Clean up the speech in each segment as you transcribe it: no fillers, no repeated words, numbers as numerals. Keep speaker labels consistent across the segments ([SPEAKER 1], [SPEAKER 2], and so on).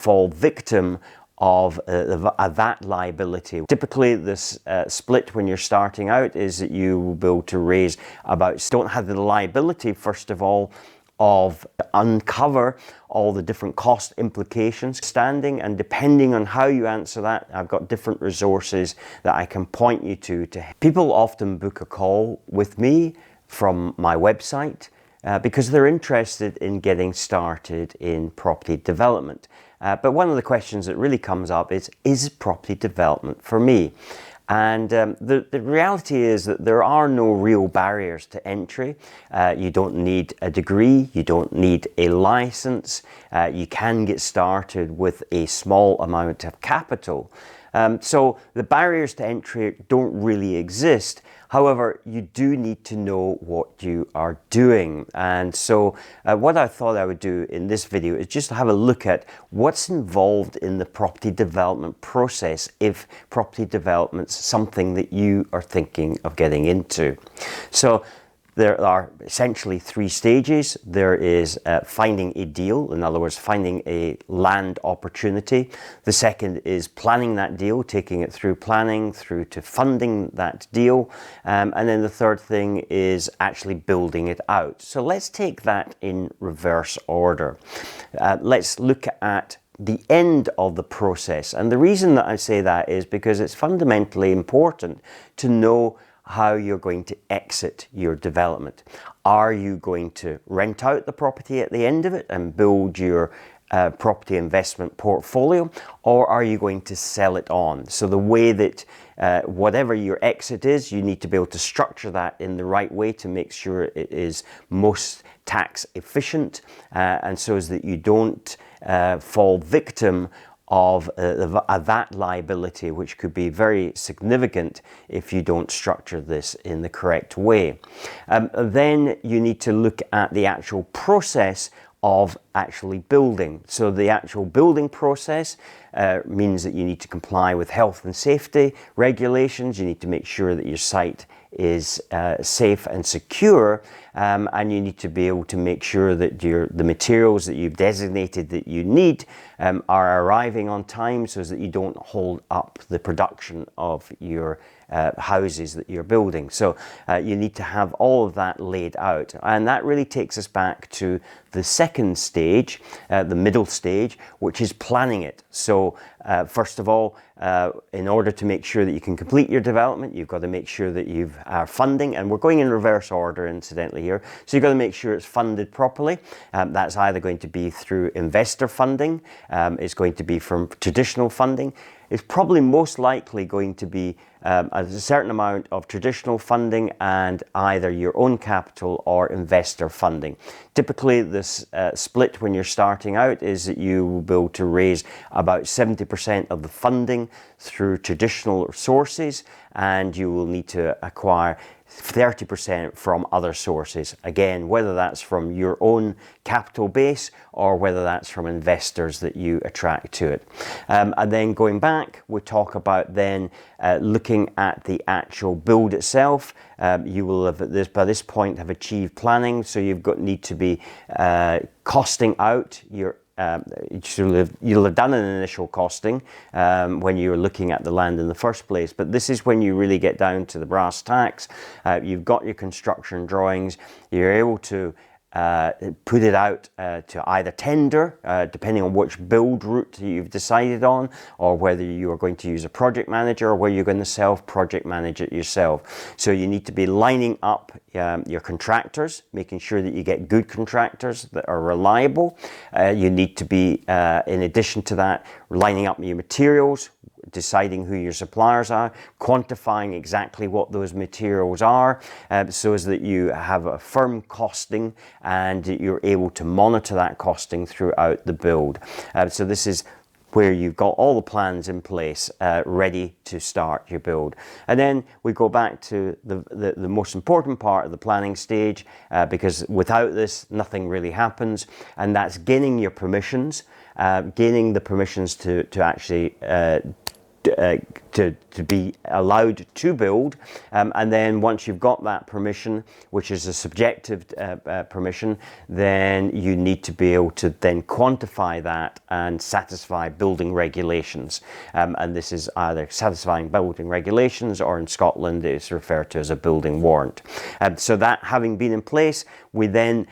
[SPEAKER 1] fall victim of that liability. Typically this split when you're starting out is that you will be able to raise about, don't have the liability first of all of uncover all the different cost implications standing, and depending on how you answer that, I've got different resources that I can point you to. People often book a call with me from my website because they're interested in getting started in property development. But one of the questions that really comes up is property development for me? And the reality is that there are no real barriers to entry. You don't need a degree, you don't need a license, you can get started with a small amount of capital. So the barriers to entry don't really exist. However, you do need to know what you are doing. And so what I thought I would do in this video is just have a look at what's involved in the property development process if property development's something that you are thinking of getting into. So there are essentially three stages. There is finding a deal, in other words, finding a land opportunity. The second is planning that deal, taking it through planning, through to funding that deal. And then the third thing is actually building it out. So let's take that in reverse order. Let's look at the end of the process. And the reason that I say that is because it's fundamentally important to know how you're going to exit your development. Are you going to rent out the property at the end of it and build your property investment portfolio, or are you going to sell it on? So the way that whatever your exit is, you need to be able to structure that in the right way to make sure it is most tax efficient, and so as that you don't fall victim of that liability, which could be very significant if you don't structure this in the correct way. Then you need to look at the actual process of actually building. So the actual building process means that you need to comply with health and safety regulations. You need to make sure that your site is safe and secure, and you need to be able to make sure that the materials that you've designated that you need are arriving on time, so that you don't hold up the production of your houses that you're building. So you need to have all of that laid out, and that really takes us back to the second stage, the middle stage, which is planning it. So first of all, in order to make sure that you can complete your development, you've got to make sure that you've funding, and we're going in reverse order incidentally here. So you've got to make sure it's funded properly. That's either going to be through investor funding, it's going to be from traditional funding. It's probably most likely going to be a certain amount of traditional funding and either your own capital or investor funding. Typically this split when you're starting out is that you will be able to raise about 70% of the funding through traditional sources, and you will need to acquire 30% from other sources. Again, whether that's from your own capital base or whether that's from investors that you attract to it. And then going back, we talk about then looking at the actual build itself. You will have by this point have achieved planning, so need to be costing out your you'll have done an initial costing when you're looking at the land in the first place, but this is when you really get down to the brass tacks. You've got your construction drawings, you're able to put it out to either tender, depending on which build route you've decided on, or whether you are going to use a project manager or whether you're going to self-project manage it yourself. So you need to be lining up your contractors, making sure that you get good contractors that are reliable. You need to be, in addition to that, lining up your materials, deciding who your suppliers are, quantifying exactly what those materials are, so as that you have a firm costing and you're able to monitor that costing throughout the build. So this is where you've got all the plans in place ready to start your build. And then we go back to the most important part of the planning stage, because without this nothing really happens, and that's gaining your permissions, gaining the permissions to actually to be allowed to build, and then once you've got that permission, which is a subjective permission, then you need to be able to then quantify that and satisfy building regulations, and this is either satisfying building regulations, or in Scotland it's referred to as a building warrant. So that having been in place, we then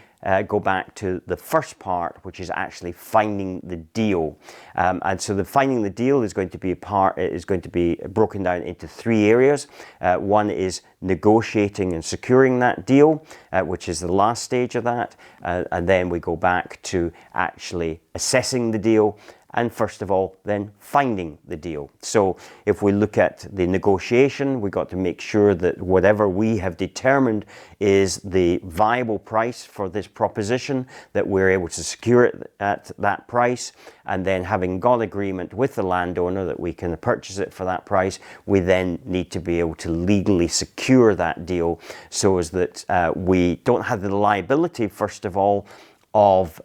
[SPEAKER 1] go back to the first part, which is actually finding the deal. And so the finding the deal is going to be broken down into three areas. One is negotiating and securing that deal, which is the last stage of that. And then we go back to actually assessing the deal, and first of all, then finding the deal. So if we look at the negotiation, we've got to make sure that whatever we have determined is the viable price for this proposition, that we're able to secure it at that price. And then having got agreement with the landowner that we can purchase it for that price, we then need to be able to legally secure that deal, so as that we don't have the liability, first of all, of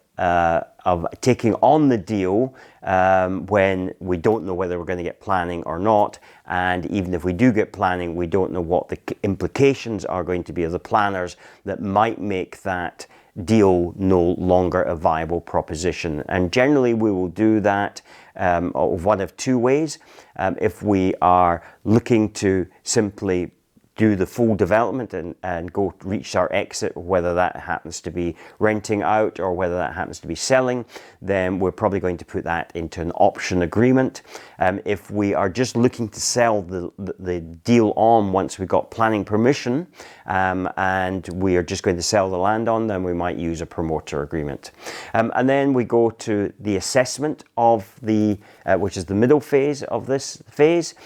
[SPEAKER 1] taking on the deal when we don't know whether we're going to get planning or not. And even if we do get planning, we don't know what the implications are going to be of the planners that might make that deal no longer a viable proposition. And generally we will do that one of two ways. If we are looking to simply do the full development and go reach our exit, whether that happens to be renting out or whether that happens to be selling, then we're probably going to put that into an option agreement. If we are just looking to sell the deal on once we've got planning permission, and we are just going to sell the land on, then we might use a promoter agreement. And then we go to the assessment of the, which is the middle phase of this phase.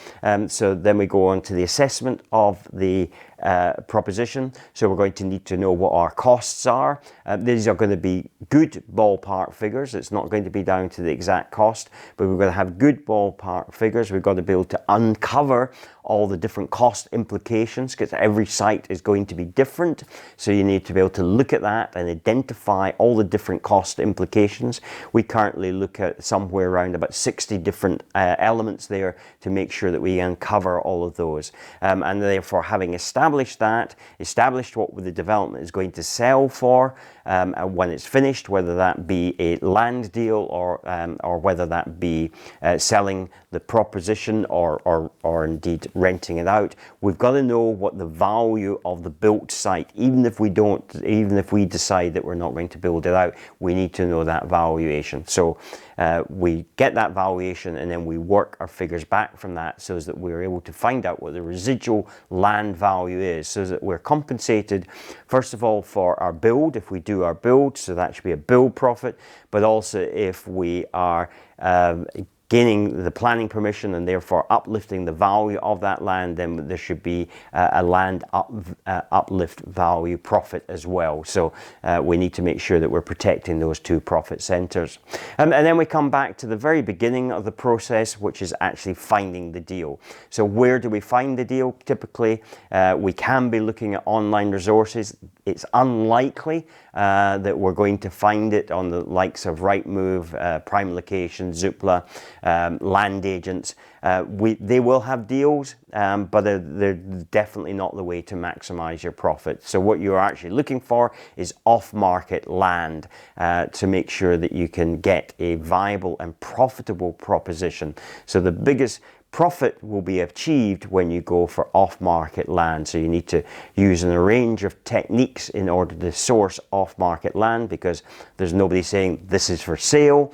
[SPEAKER 1] So then we go on to the assessment of the proposition. So we're going to need to know what our costs are. These are going to be good ballpark figures. It's not going to be down to the exact cost, but we're going to have good ballpark figures. We've got to be able to uncover all the different cost implications, because every site is going to be different. So you need to be able to look at that and identify all the different cost implications. We currently look at somewhere around about 60 different elements there to make sure that we uncover all of those. And therefore, having established what the development is going to sell for when it's finished, whether that be a land deal or whether that be selling the proposition or indeed renting it out, we've got to know what the value of the built site, even if we decide that we're not going to build it out, we need to know that valuation. So we get that valuation and then we work our figures back from that, so that we're able to find out what the residual land value is, so that we're compensated first of all for our build, if we do our build, so that should be a build profit, but also if we are gaining the planning permission and therefore uplifting the value of that land, then there should be a land uplift value profit as well. So we need to make sure that we're protecting those two profit centres. And then we come back to the very beginning of the process, which is actually finding the deal. So where do we find the deal? Typically, we can be looking at online resources. It's unlikely that we're going to find it on the likes of Rightmove, Prime Location, Zoopla, land agents. They will have deals, but they're definitely not the way to maximize your profit. So what you're actually looking for is off-market land to make sure that you can get a viable and profitable proposition. So the biggest profit will be achieved when you go for off-market land. So you need to use a range of techniques in order to source off-market land, because there's nobody saying this is for sale.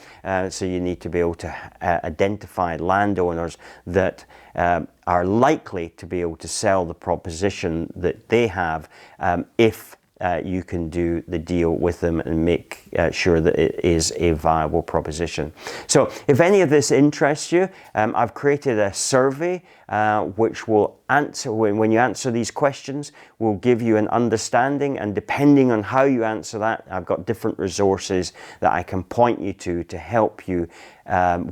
[SPEAKER 1] So you need to be able to identify landowners that are likely to be able to sell the proposition that they have if you can do the deal with them and make sure that it is a viable proposition. So if any of this interests you, I've created a survey which will answer, when you answer these questions, will give you an understanding, and depending on how you answer that, I've got different resources that I can point you to help you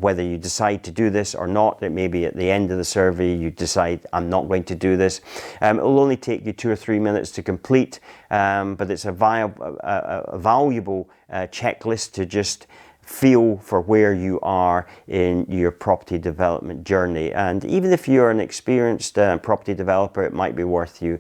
[SPEAKER 1] whether you decide to do this or not. It may be at the end of the survey you decide, I'm not going to do this. It'll only take you 2 or 3 minutes to complete, but it's a valuable checklist to just feel for where you are in your property development journey. And even if you're an experienced property developer, it might be worth you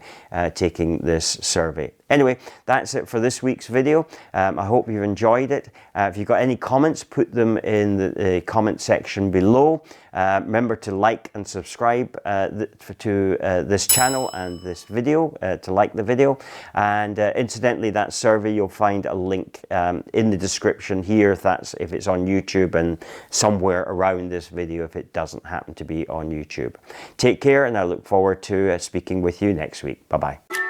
[SPEAKER 1] taking this survey. Anyway, that's it for this week's video. I hope you've enjoyed it. If you've got any comments, put them in the comment section below. Remember to like and subscribe to this channel and this video, to like the video. And incidentally, that survey, you'll find a link in the description here if it's on YouTube, and somewhere around this video if it doesn't happen to be on YouTube. Take care, and I look forward to speaking with you next week. Bye-bye.